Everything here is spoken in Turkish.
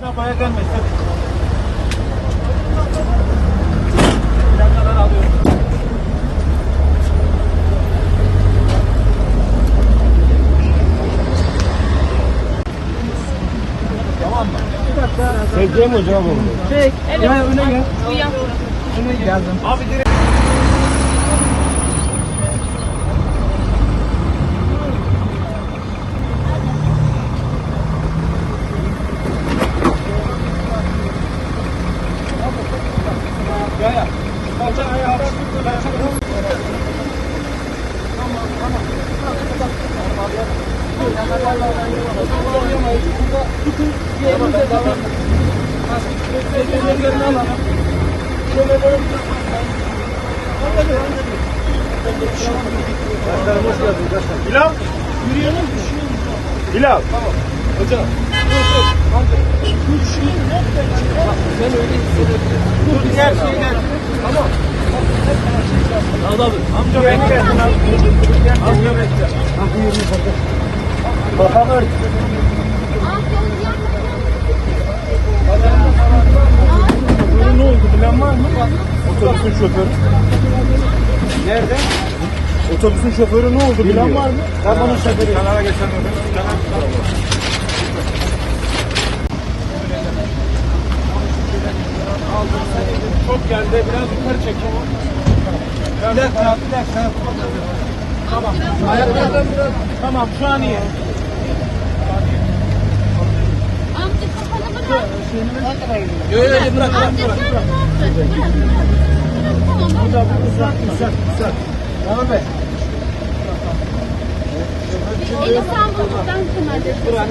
Arabaya gelmesin. Plakaları alıyorum. Tamam mı? Bir dakika. Sevdiğim hocam oldu. Çek. Evet. Gel öne gel. Bu yan. Öne gel. Geldim. Abi direkt. Bilal, yürüyelim. Bilal. Tamam. Hocam. Dur, şu ben öyle hissediyorum. Dur, diğer şeyler. Tamam. Amca bekle. Amca bekle. Bakalım. Şoförü ne oldu bilen var mı? Otobüsün şoförü. Nerede? Otobüsün şoförü ne oldu bilen var mı? Ben bunun şoförü. Kenara geçemiyorum. Çok geldi. Biraz yukarı çekin. Bir dakika. Tamam. Ayaklardan biraz. Tamam şu an iyi. Amca kafanı bırak. Yok bırak. Amca sen ne yaptın? Güzel. Tamam be. Elif sen bulduk ben kenarda. Bırak.